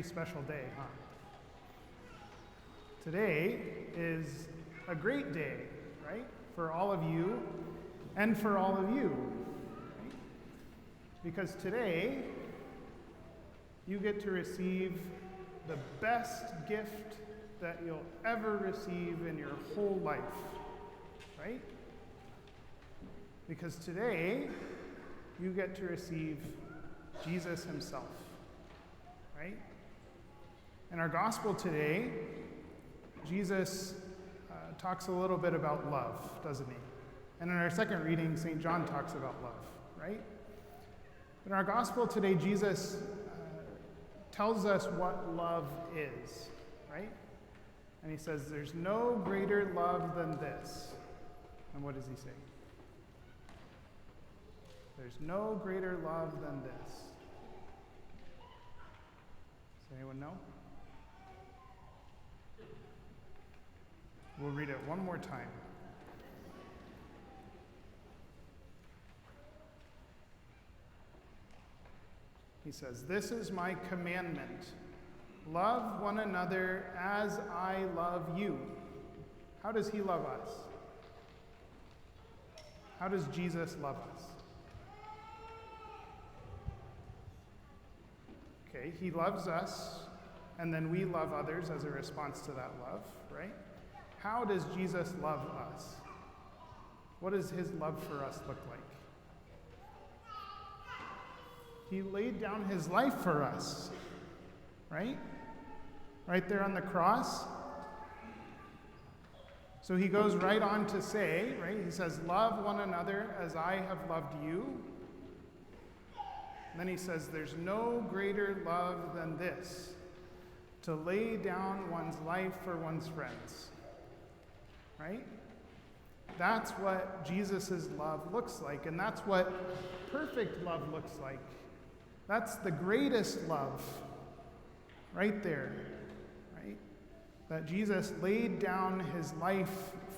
Special day, huh? Today is a great day, right? For all of you and for all of you, right? Because today you get to receive the best gift that you'll ever receive in your whole life, right? Because today you get to receive Jesus himself, right? In our gospel today, Jesus talks a little bit about love, doesn't he? And in our second reading, St. John talks about love, right? In our gospel today, Jesus tells us what love is, right? And he says, there's no greater love than this. And what does he say? There's no greater love than this. Does anyone know? We'll read it one more time. He says, "This is my commandment. Love one another as I love you." How does he love us? How does Jesus love us? Okay, he loves us, and then we love others as a response to that love, right? How does Jesus love us? What does his love for us look like? He laid down his life for us, right? Right there on the cross. So he goes right on to say, right? He says, love one another as I have loved you. And then he says, there's no greater love than this, to lay down one's life for one's friends. Right? That's what Jesus' love looks like, and that's what perfect love looks like. That's the greatest love, right there, right? That Jesus laid down his life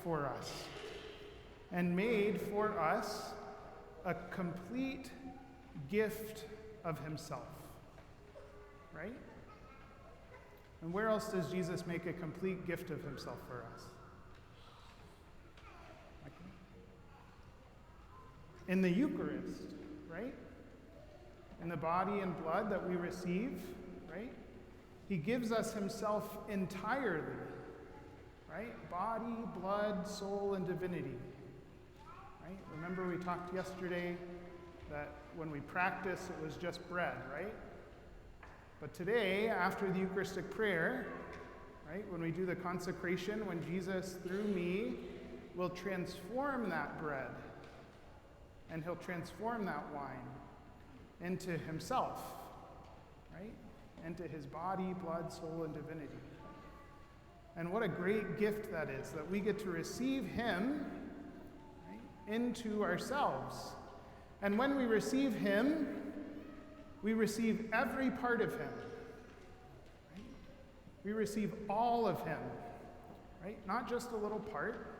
for us and made for us a complete gift of himself, right? And where else does Jesus make a complete gift of himself for us? In the Eucharist, right? In the body and blood that we receive, right? He gives us himself entirely, right? Body, blood, soul, and divinity, right? Remember we talked yesterday that when we practice, it was just bread, right? But today, after the Eucharistic prayer, right, when we do the consecration, when Jesus, through me, will transform that bread, and he'll transform that wine into himself, right? Into his body, blood, soul, and divinity. And what a great gift that is, that we get to receive him, right, into ourselves. And when we receive him, we receive every part of him. Right? We receive all of him, right? Not just a little part,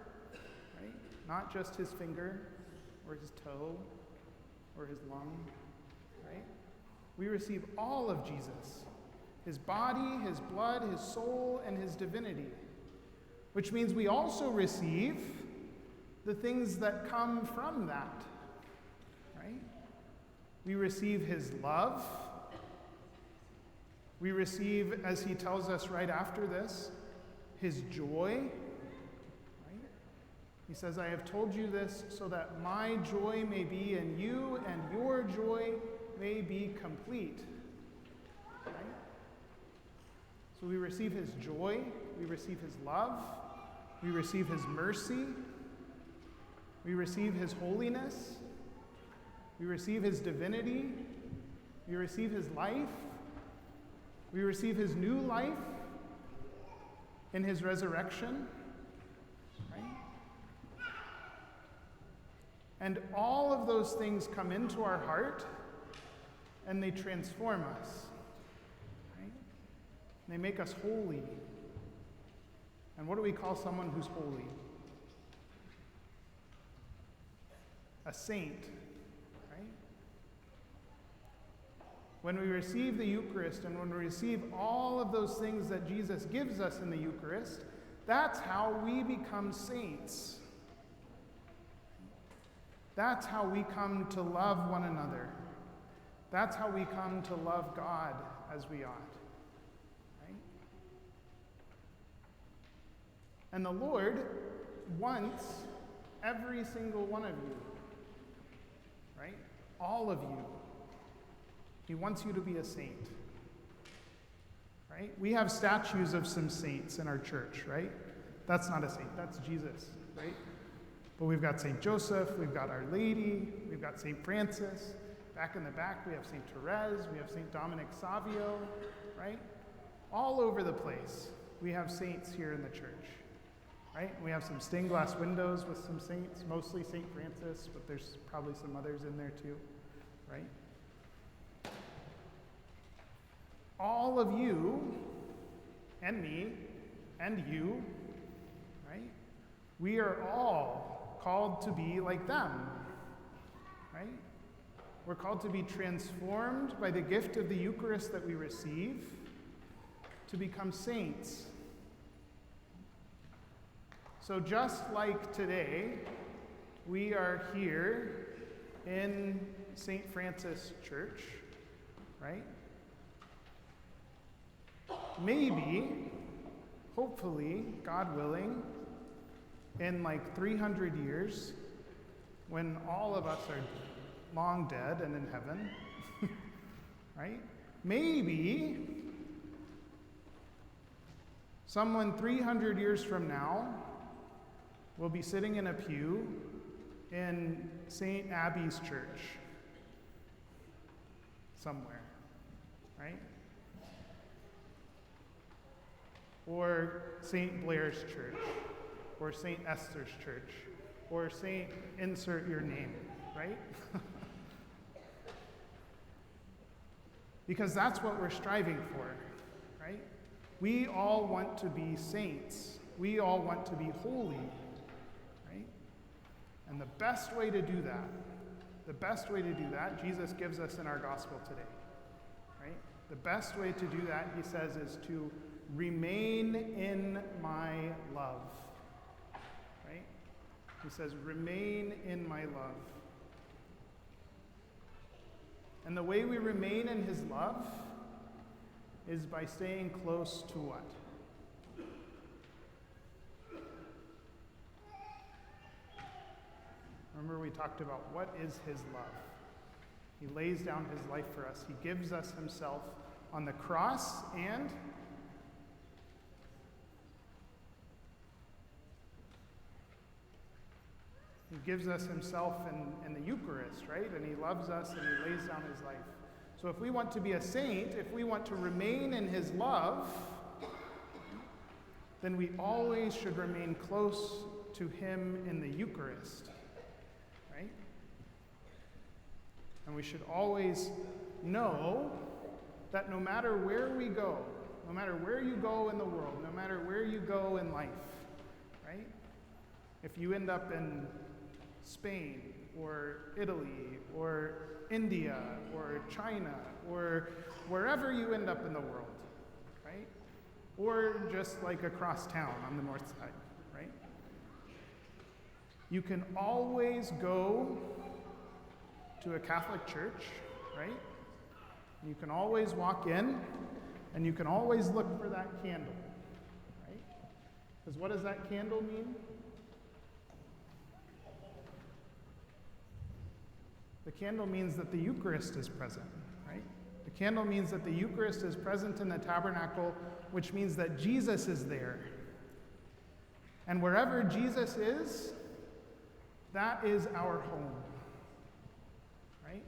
right? Not just his finger, or his toe, or his lung, right? We receive all of Jesus, his body, his blood, his soul, and his divinity, which means we also receive the things that come from that, right? We receive his love. We receive, as he tells us right after this, his joy. He says, I have told you this so that my joy may be in you and your joy may be complete. Right? So we receive his joy, we receive his love, we receive his mercy, we receive his holiness, we receive his divinity, we receive his life, we receive his new life in his resurrection. And all of those things come into our heart and they transform us. Right? They make us holy. And what do we call someone who's holy? A saint, right? when we receive the Eucharist and when we receive all of those things that Jesus gives us in the Eucharist, that's how we become saints. That's how we come to love one another. That's how we come to love God as we ought. Right? And the Lord wants every single one of you, right? All of you. He wants you to be a saint. Right? We have statues of some saints in our church, right? That's not a saint, that's Jesus, right? But we've got St. Joseph, we've got Our Lady, we've got St. Francis. Back in the back, we have St. Therese, we have St. Dominic Savio, right? All over the place, we have saints here in the church, right? We have some stained glass windows with some saints, mostly St. Francis, but there's probably some others in there too, right? All of you, and me, and you, right? We are all called to be like them, right? We're called to be transformed by the gift of the Eucharist that we receive to become saints. So just like today, we are here in St. Francis Church, right? Maybe, hopefully, God willing, in like 300 years, when all of us are long dead and in heaven, right? Maybe someone 300 years from now will be sitting in a pew in St. Abby's church somewhere, right? Or St. Blair's church, or St. Esther's church, or St. Insert your name, right? Because that's what we're striving for, right? We all want to be saints. We all want to be holy, right? And the best way to do that, Jesus gives us in our gospel today, right? The best way to do that, he says, is to remain in my love, right? He says, remain in my love. And the way we remain in his love is by staying close to what? Remember we talked about what is his love. He lays down his life for us. He gives us himself on the cross, and he gives us himself in the Eucharist, right? And he loves us and he lays down his life. So if we want to be a saint, if we want to remain in his love, then we always should remain close to him in the Eucharist, right? And we should always know that no matter where we go, no matter where you go in the world, no matter where you go in life, right? If you end up in Spain, or Italy, or India, or China, or wherever you end up in the world, right? Or just like across town on the north side, right? You can always go to a Catholic church, right? You can always walk in, and you can always look for that candle, right? Because what does that candle mean? The candle means that the Eucharist is present, right? The candle means that the Eucharist is present in the tabernacle, which means that Jesus is there. And wherever Jesus is, that is our home, right?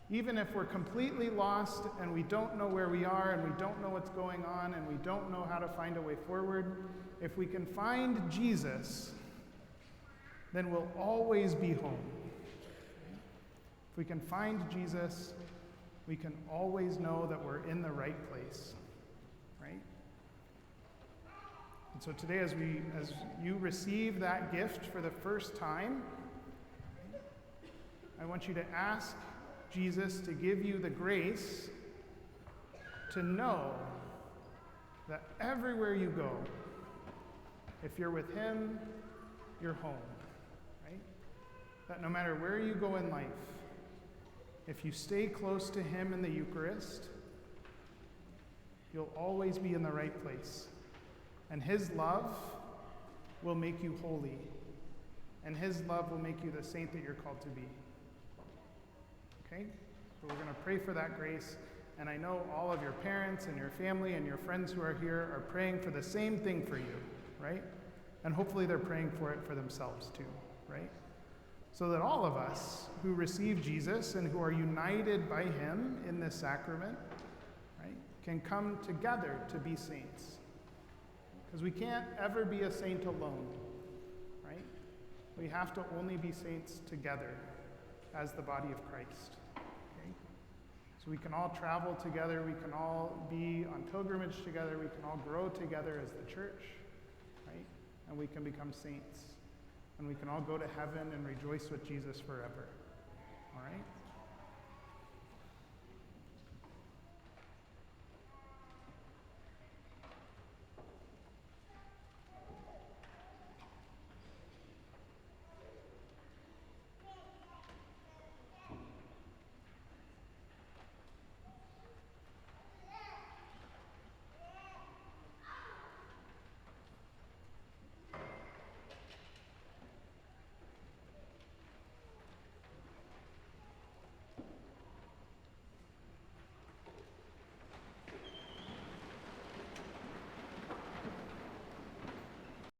Even if we're completely lost and we don't know where we are and we don't know what's going on and we don't know how to find a way forward, if we can find Jesus, then we'll always be home. If we can find Jesus, we can always know that we're in the right place, right? And so today, as you receive that gift for the first time, I want you to ask Jesus to give you the grace to know that everywhere you go, if you're with him, you're home, right? That no matter where you go in life, if you stay close to him in the Eucharist, you'll always be in the right place. And his love will make you holy. And his love will make you the saint that you're called to be. Okay? So we're going to pray for that grace. And I know all of your parents and your family and your friends who are here are praying for the same thing for you, right? And hopefully they're praying for it for themselves too, right? So that all of us who receive Jesus and who are united by him in this sacrament, right, can come together to be saints. Because we can't ever be a saint alone, right? We have to only be saints together as the body of Christ. Okay? So we can all travel together, we can all be on pilgrimage together, we can all grow together as the church, right? And we can become saints. And we can all go to heaven and rejoice with Jesus forever. All right?